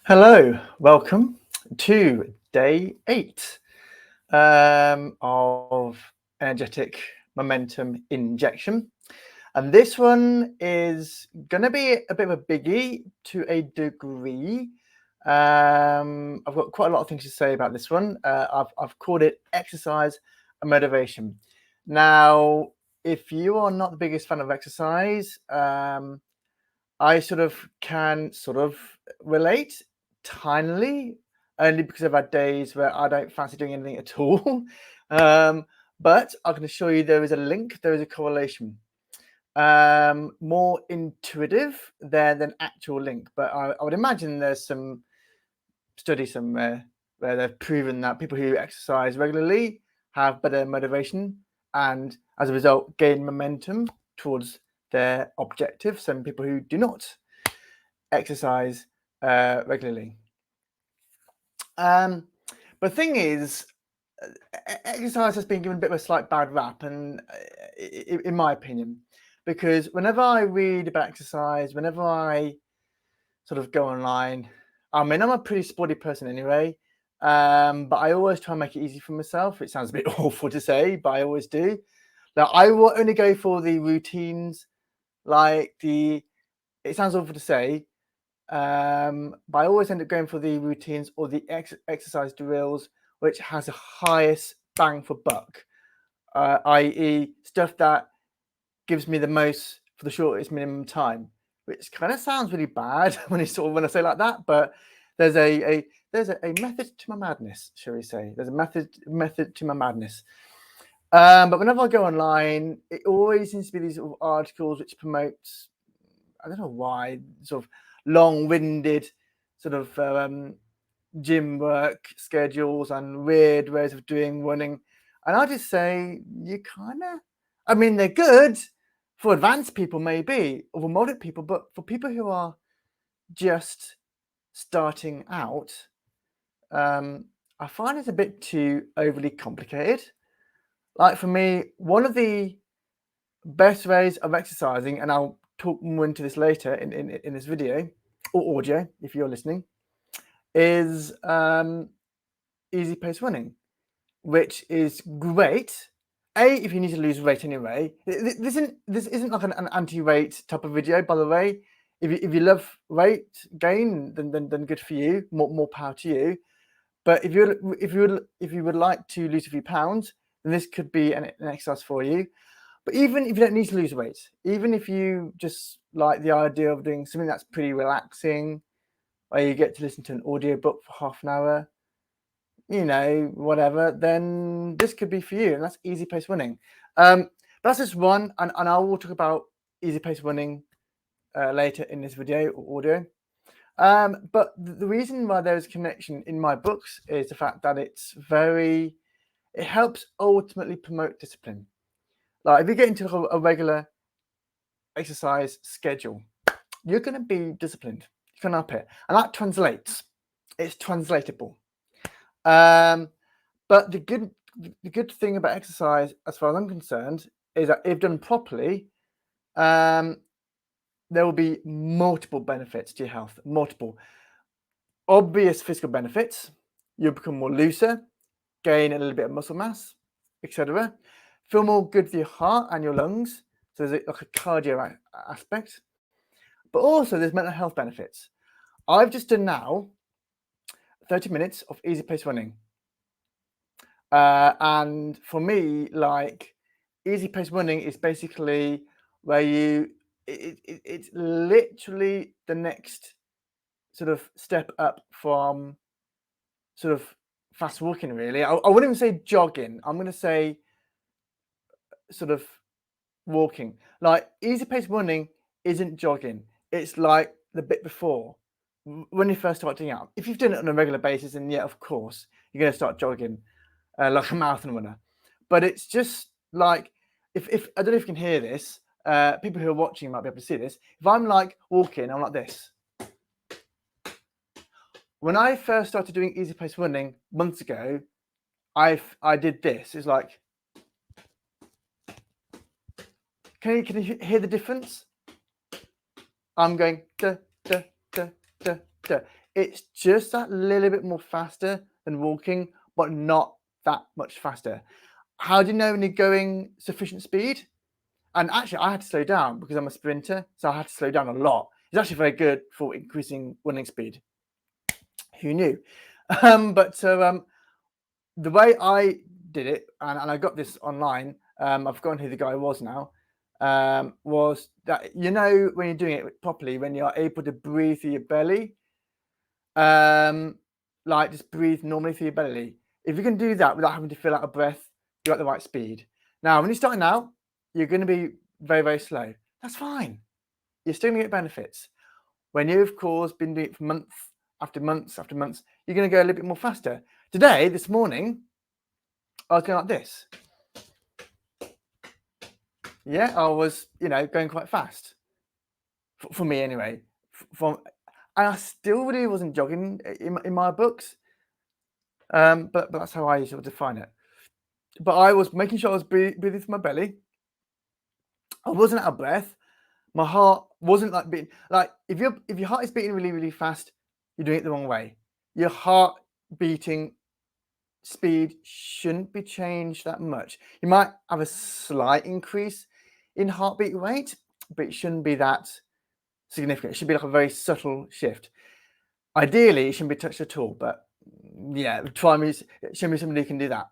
Hello, welcome to day 8 of energetic momentum injection. And this one is going to be a bit of a biggie to a degree. I've got quite a lot of things to say about this one. I've called it exercise and motivation. Now, if you are not the biggest fan of exercise, I can relate tinily, only because I've had days where I don't fancy doing anything at all. But I can assure you there is a link, there is a correlation. More intuitive than actual link, but I would imagine there's some study somewhere where they've proven that people who exercise regularly have better motivation and as a result gain momentum towards their objectives than people who do not exercise regularly. But the thing is, exercise has been given a bit of a slight bad rap, and in my opinion, because whenever I read about exercise, whenever I go online, I mean, I'm a pretty sporty person anyway, but I always try and make it easy for myself. It sounds a bit awful to say, but I always do. Now, I will only go for the routines, it sounds awful to say, but I always end up going for the routines or the exercise drills, which has the highest bang for buck, i.e. stuff that gives me the most for the shortest minimum time, which kind of sounds really bad when I say it like that, but there's a method to my madness, shall we say. There's a method to my madness. But whenever I go online, it always seems to be these articles which promotes, I don't know why, long-winded gym work schedules and weird ways of doing running. And I just say, I mean, they're good for advanced people maybe, or for moderate people, but for people who are just starting out, I find it's a bit too overly complicated. Like for me, one of the best ways of exercising, and I'll talk more into this later in this video or audio if you're listening, is easy pace running, which is great. If you need to lose weight anyway. This isn't like an anti-weight type of video, by the way. If you love weight gain, then good for you. More power to you. But if you would like to lose a few pounds, then this could be an exercise for you. But even if you don't need to lose weight, even if you just like the idea of doing something that's pretty relaxing, where you get to listen to an audiobook for half an hour, whatever, then this could be for you. And that's easy pace running. But that's just one. And I will talk about easy pace running later in this video or audio. But the reason why there is a connection in my books is the fact that it helps ultimately promote discipline. Like if you get into a regular exercise schedule, you're going to be disciplined. You can up it, and that translates. It's translatable. But the good thing about exercise, as far as I'm concerned, is that if done properly, there will be multiple benefits to your health. Multiple obvious physical benefits. You'll become more looser, gain a little bit of muscle mass, etc. Feel more good for your heart and your lungs. So there's like a cardio aspect. But also there's mental health benefits. I've just done now 30 minutes of easy pace running. And for me, like easy pace running is basically where it's literally the next step up from fast walking, really. I wouldn't even say jogging. I'm going to say walking. Like easy pace running isn't jogging. It's like the bit before when you first start doing it. If you've done it on a regular basis, then yeah, of course, you're going to start jogging like a marathon runner. But it's just like, if I don't know if you can hear this, people who are watching might be able to see this. If I'm like walking, I'm like this. When I first started doing easy pace running months ago, I did this. It's like, can you hear the difference? I'm going da, da, da, da, da. It's just that little bit more faster than walking, but not that much faster. How do you know when you're going sufficient speed? And actually, I had to slow down because I'm a sprinter, so I had to slow down a lot. It's actually very good for increasing running speed. Who knew? But so the way I did it, and I got this online, I've forgotten who the guy was now, was that, you know, when you're doing it properly, when you're able to breathe through your belly, like just breathe normally through your belly. If you can do that without having to feel out of breath, you're at the right speed. Now, when you're starting out, you're going to be very, very slow. That's fine. You're still going to get benefits. When you've, of course, been doing it for months after months after months, you're going to go a little bit more faster. Today, this morning, I was going like this. Yeah, I was, going quite fast. For me, anyway. And I still really wasn't jogging in my books. But that's how I sort of define it. But I was making sure I was breathing through my belly. I wasn't out of breath. My heart wasn't like beating. Like if your heart is beating really, really fast, you're doing it the wrong way. Your heart beating speed shouldn't be changed that much. You might have a slight increase in heartbeat rate, but it shouldn't be that significant. It should be like a very subtle shift. Ideally, it shouldn't be touched at all, but yeah, show me somebody who can do that.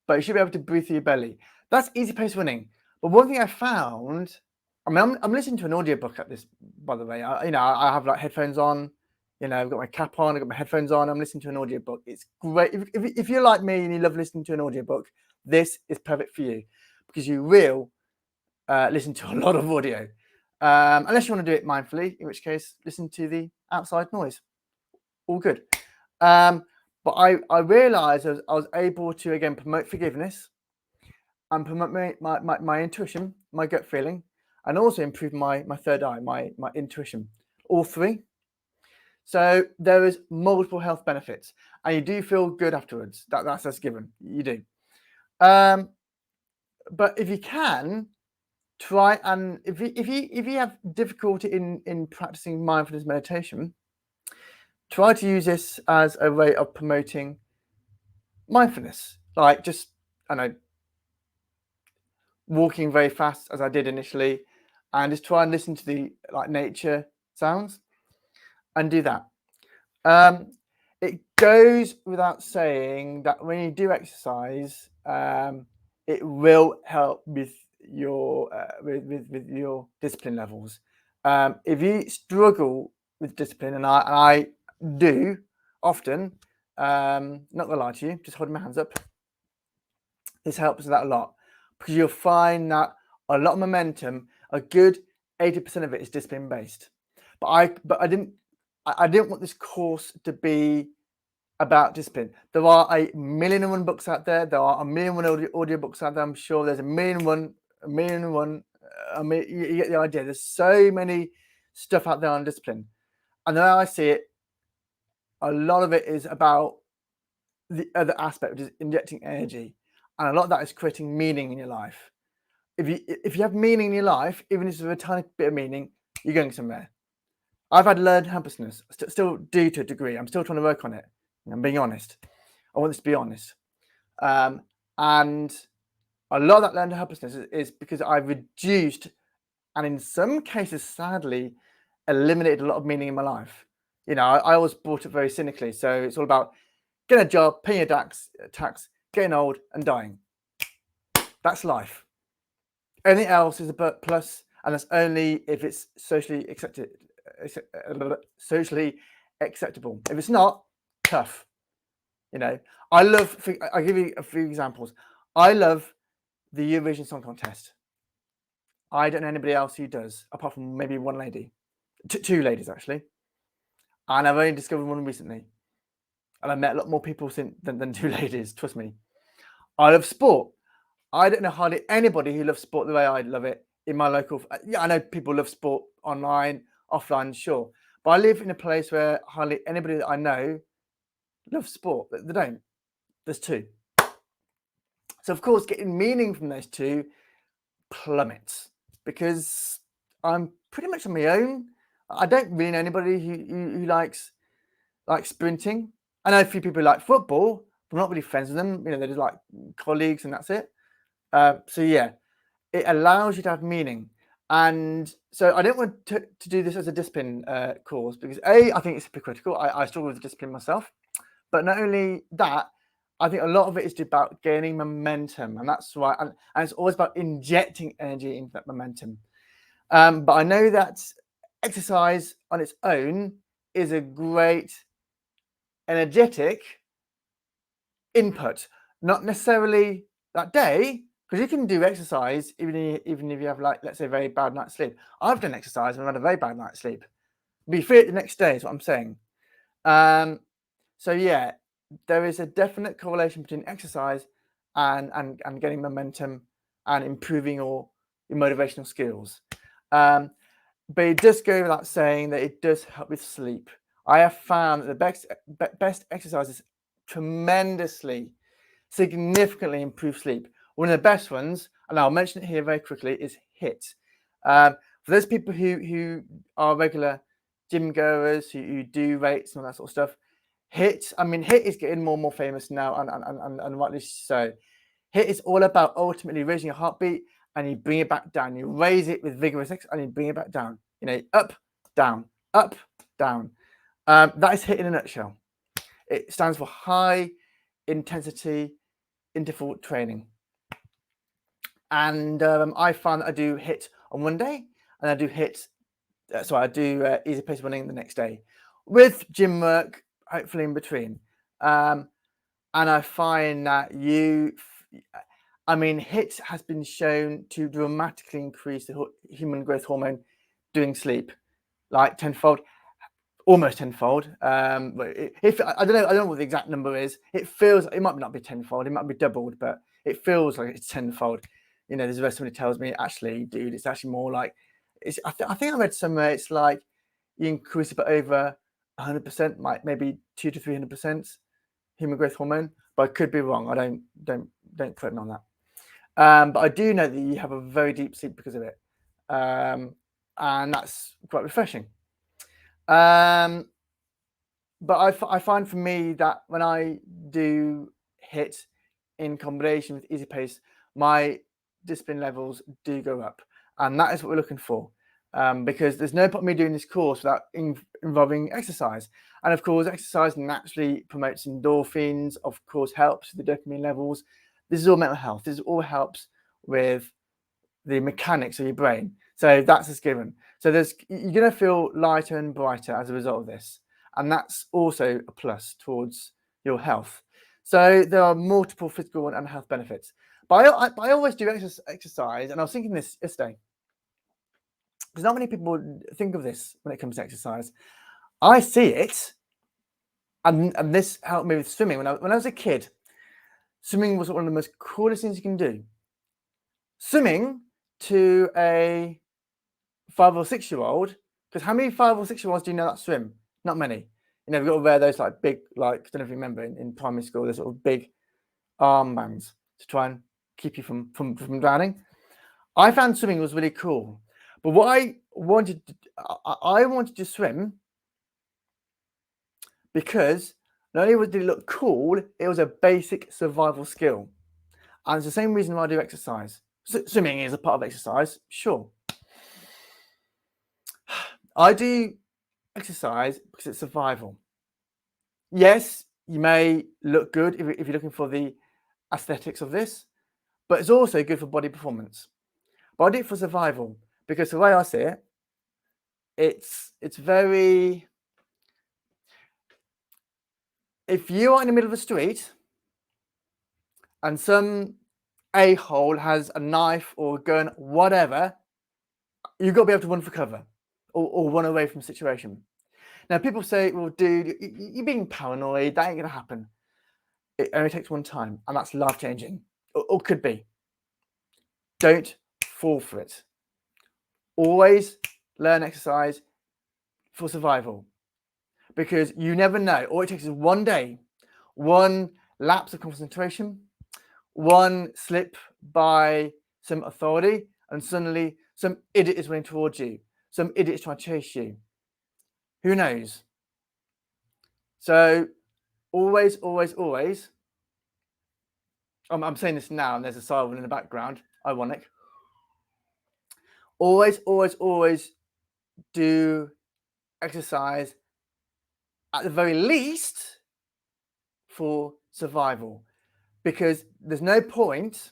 But you should be able to breathe through your belly. That's easy pace running. But one thing I found, I mean, I'm listening to an audiobook at this, by the way. I have like headphones on, I've got my cap on, I've got my headphones on, I'm listening to an audiobook. It's great. If you're like me and you love listening to an audiobook, this is perfect for you because you will listen to a lot of audio. Unless you want to do it mindfully, in which case, listen to the outside noise. All good. But I realized I was able to, again, promote forgiveness and promote my intuition, my gut feeling, and also improve my third eye, my intuition, all three. So there is multiple health benefits, and you do feel good afterwards. That's given. You do. But if you can, try, and if you have difficulty in practicing mindfulness meditation, try to use this as a way of promoting mindfulness. Like just, I don't know, walking very fast as I did initially, and just try and listen to the nature sounds and do that. It goes without saying that when you do exercise, it will help with your with your discipline levels. If you struggle with discipline, and I do often, not gonna lie to you, just holding my hands up. This helps with that a lot because you'll find that a lot of momentum, a good 80% of it is discipline based. But I didn't want this course to be about discipline. There are a million and one books out there. There are a million and one audio books out there. I'm sure there's a million and one. You get the idea. There's so many stuff out there on discipline. And the way I see it, a lot of it is about the other aspect, which is injecting energy. And a lot of that is creating meaning in your life. If you have meaning in your life, even if it's a tiny bit of meaning, you're going somewhere. I've had learned helplessness, still do to a degree. I'm still trying to work on it. I'm being honest. I want this to be honest. And a lot of that learned helplessness is because I've reduced, and in some cases, sadly, eliminated a lot of meaning in my life. I always brought it very cynically. So it's all about getting a job, paying your tax, getting old and dying. That's life. Anything else is a plus, and that's only if it's socially acceptable. If it's not, tough. I'll give you a few examples. I love the Eurovision Song Contest. I don't know anybody else who does, apart from maybe one lady, two ladies actually, and I've only discovered one recently. And I've met a lot more people than two ladies. Trust me. I love sport. I don't know hardly anybody who loves sport the way I love it in my local. Yeah, I know people love sport online, offline, sure. But I live in a place where hardly anybody that I know loves sport. They don't. There's two. So, of course, getting meaning from those two plummets because I'm pretty much on my own. I don't really know anybody who likes like sprinting. I know a few people like football, but I'm not really friends with them. They're just like colleagues and that's it. So yeah, it allows you to have meaning. And so I don't want to do this as a discipline course because I think it's hypocritical. I struggle with discipline myself. But not only that, I think a lot of it is about gaining momentum. And that's why, and it's always about injecting energy into that momentum. But I know that exercise on its own is a great energetic input, not necessarily that day, because you can do exercise even if you have, like, let's say, a very bad night's sleep. I've done exercise and I've had a very bad night's sleep. Be fit the next day is what I'm saying. So yeah, there is a definite correlation between exercise and getting momentum and improving your motivational skills. But it does go without saying that it does help with sleep. I have found that the best exercises tremendously, significantly improve sleep. One of the best ones, and I'll mention it here very quickly, is HIIT. For those people who are regular gym goers, who do weights and all that sort of stuff, HIIT is getting more and more famous now, and rightly so. HIIT is all about ultimately raising your heartbeat, and you bring it back down. You raise it with vigorous exercise, and you bring it back down. Up, down, up, down. That is HIIT in a nutshell. It stands for high intensity interval training. And I find that I do HIIT on one day, and I do easy pace running the next day, with gym work hopefully in between. And I find that HIIT has been shown to dramatically increase the human growth hormone during sleep, like tenfold, almost tenfold. If I don't know what the exact number is. It might not be tenfold, it might be doubled, but it feels like it's tenfold. There's a somebody tells me, actually, dude, it's actually more like I think I read somewhere it's like you increase it by over 100%, maybe 200 to 300% human growth hormone, but I could be wrong. I don't quote me on that. But I do know that you have a very deep sleep because of it, and that's quite refreshing. But I find for me that when I do HIIT in combination with easy pace, my discipline levels do go up, and that is what we're looking for. Because there's no point me doing this course without involving exercise. And of course, exercise naturally promotes endorphins, of course, helps with the dopamine levels. This is all mental health. This all helps with the mechanics of your brain. So that's a given. So you're going to feel lighter and brighter as a result of this. And that's also a plus towards your health. So there are multiple physical and health benefits. But I always do exercise, and I was thinking this yesterday, because not many people think of this when it comes to exercise. I see it, and this helped me with swimming. When I was a kid, swimming was one of the most coolest things you can do. Swimming to a 5 or 6-year-old, because how many 5 or 6-year-olds do you know that swim? Not many. We've got to wear those like big, like, I don't know if you remember in primary school, those sort of big armbands to try and keep you from drowning. I found swimming was really cool. But what I wanted to swim because not only did it look cool, it was a basic survival skill. And it's the same reason why I do exercise. Swimming is a part of exercise, sure. I do exercise because it's survival. Yes, you may look good if you're looking for the aesthetics of this, but it's also good for body performance. But I do it for survival because the way I see it, it's very... If you are in the middle of the street and some a-hole has a knife or a gun, whatever, you've got to be able to run for cover or run away from the situation. Now, people say, well, dude, you're being paranoid. That ain't going to happen. It only takes one time, and that's life-changing, or could be. Don't fall for it. Always learn exercise for survival, because you never know. All it takes is one day, one lapse of concentration, one slip by some authority, and suddenly some idiot is running towards you. Some idiot is trying to chase you. Who knows? So always, always, always. I'm saying this now, and there's a siren in the background. Ironic. Always, always, always do exercise at the very least for survival, because there's no point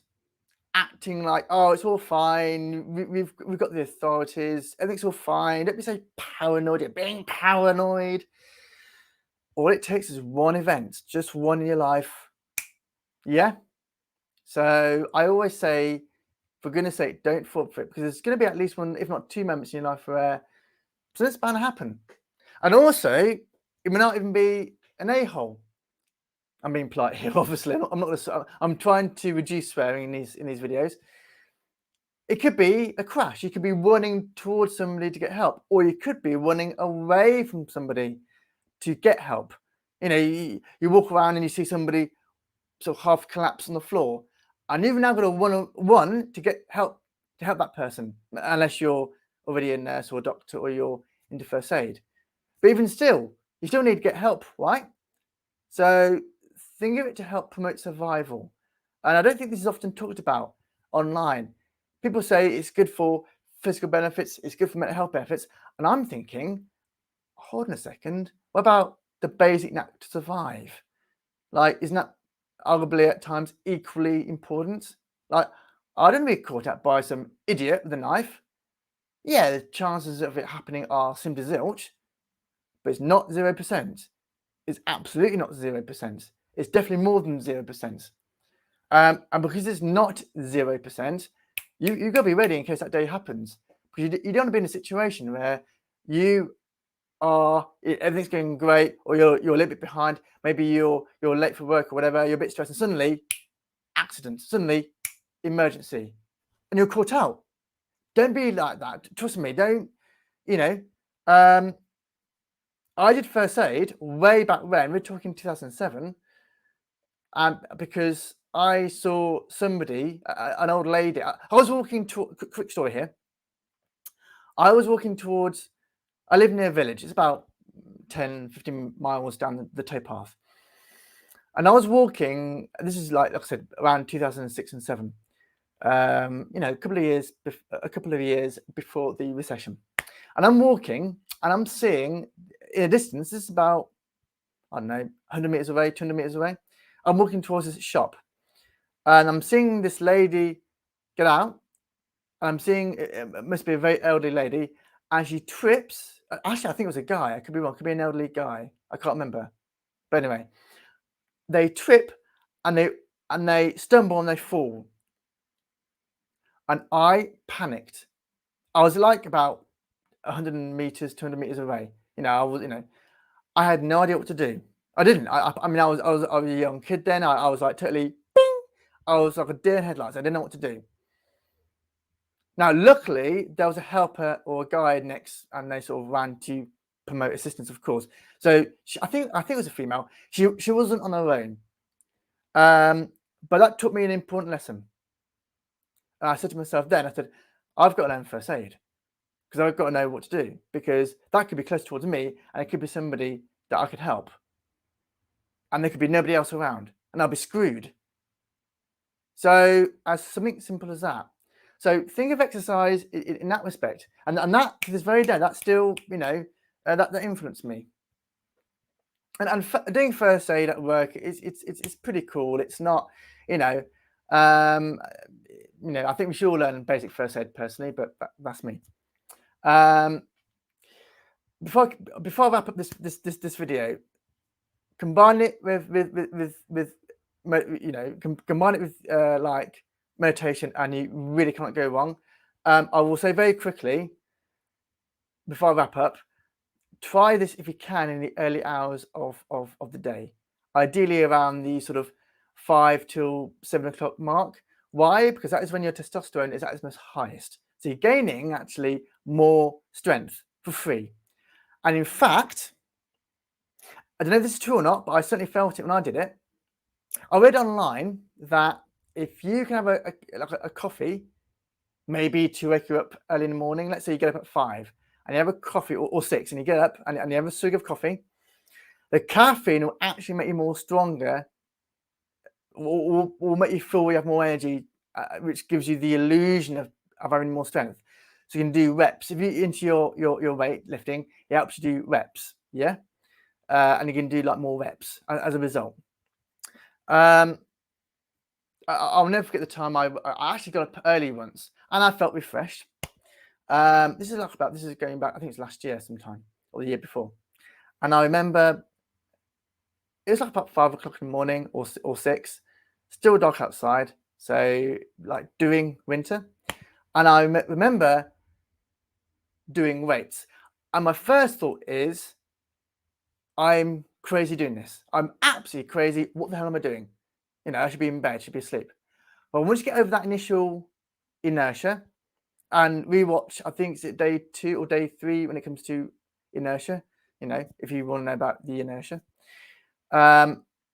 acting like, oh, it's all fine. We've got the authorities. Everything's all fine. Don't be so paranoid. You're being paranoid. All it takes is one event, just one in your life. Yeah. So I always say, for goodness sake, don't fall for it, because there's going to be at least one, if not two moments in your life where something's bound to happen. And also, it may not even be an a-hole. I'm being polite here, obviously. I'm trying to reduce swearing in these videos. It could be a crash. You could be running towards somebody to get help, or you could be running away from somebody to get help. You know, you walk around and you see somebody sort of half collapse on the floor, and you've now got to run to get help, to help that person, unless you're already a nurse or a doctor or you're into first aid. But even still, you still need to get help, right? So think of it to help promote survival. And I don't think this is often talked about online. People say it's good for physical benefits, it's good for mental health benefits. And I'm thinking, hold on a second, what about the basic knack to survive? Like, isn't that arguably at times equally important? Like, I don't want to be caught out by some idiot with a knife. Yeah, the chances of it happening are slim to zilch, but it's not 0%. It's absolutely not 0%. It's definitely more than 0%. And because it's not 0%, you've got to be ready in case that day happens. Because you don't want to be in a situation where everything's going great, or you're a little bit behind. Maybe you're late for work or whatever. You're a bit stressed, and suddenly, accident. Suddenly, emergency, and you're caught out. Don't be like that. Trust me. Don't. You know. I did first aid way back when. We're talking 2007. Because I saw somebody, an old lady. I was walking to. Quick story here. I was walking towards. I live near a village. It's about 10, 15 miles down the towpath. And I was walking. This is like I said, around 2006 and 7. You know, a couple of years before the recession. And I'm walking, and I'm seeing in a distance. This is about, I don't know, 100 meters away, 200 meters away. I'm walking towards this shop, and I'm seeing this lady get out. And I'm seeing it must be a very elderly lady, and she trips. Actually, I think it was a guy. I could be wrong. It could be an elderly guy. I can't remember. But anyway, they trip, and they stumble and they fall. And I panicked. I was like about 100 meters, 200 meters away. You know, I had no idea what to do. I didn't. I mean, I was a young kid then. I was like totally, bing! I was like a deer in headlights. I didn't know what to do. Now, luckily, there was a helper or a guide next, and they sort of ran to promote assistance, of course. So I think it was a female. She wasn't on her own. But that taught me an important lesson. And I said to myself then, I said, I've got to learn first aid, because I've got to know what to do, because that could be close towards me, and it could be somebody that I could help. And there could be nobody else around, and I'll be screwed. So as something simple as that. So think of exercise in that respect, and that to this very day, that still, you know, that influenced me. And doing first aid at work it's pretty cool. It's not, you know, I think we should all learn basic first aid personally, but that's me. Before I wrap up this video, combine it with combine it with like meditation, and you really can't go wrong. I will say very quickly before I wrap up, try this if you can in the early hours of the day, ideally around the sort of 5 till 7 o'clock mark. Why? Because that is when your testosterone is at its most highest. So you're gaining actually more strength for free. And in fact, I don't know if this is true or not, but I certainly felt it when I did it. I read online that if you can have a coffee, maybe to wake you up early in the morning, let's say you get up at 5 and you have a coffee, or 6, and you get up and you have a swig of coffee, The caffeine will actually make you more stronger, will make you feel you have more energy, which gives you the illusion of having more strength. So you can do reps. If you're into your weight lifting, it helps you do reps, yeah? And you can do like more reps as a result. I'll never forget the time I actually got up early once, and I felt refreshed. This is going back, I think it's last year sometime, or the year before. And I remember it was like about 5 o'clock in the morning or 6, still dark outside. So like doing winter. And I remember doing weights. And my first thought is, I'm crazy doing this. I'm absolutely crazy. What the hell am I doing? You know, I should be in bed, should be asleep. But once you get over that initial inertia and rewatch, I think it's day 2 or day 3 when it comes to inertia, you know, if you want to know about the inertia.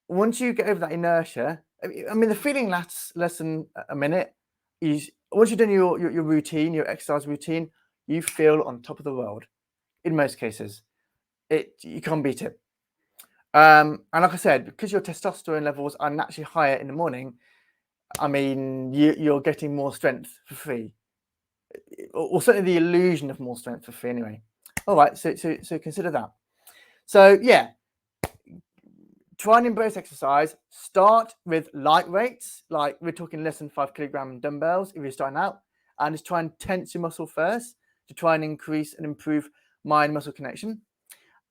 Once you get over that inertia, I mean, the feeling lasts less than a minute. Once you've done your routine, your exercise routine, you feel on top of the world. In most cases, you can't beat it. And like I said, because your testosterone levels are naturally higher in the morning, I mean, you're getting more strength for free, or certainly the illusion of more strength for free. Anyway, all right. So consider that. So yeah, try and embrace exercise. Start with light weights, like we're talking less than 5 kilogram dumbbells if you're starting out, and just try and tense your muscle first to try and increase and improve mind muscle connection.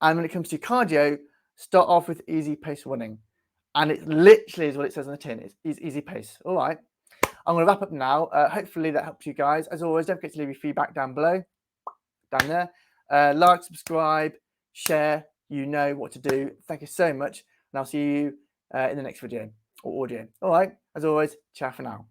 And when it comes to cardio, start off with easy pace running. And it literally is what it says on the tin. It's easy pace. All right. I'm going to wrap up now. Hopefully that helps you guys. As always, don't forget to leave your feedback down below, down there. Like, subscribe, share. You know what to do. Thank you so much. And I'll see you in the next video or audio. All right. As always, ciao for now.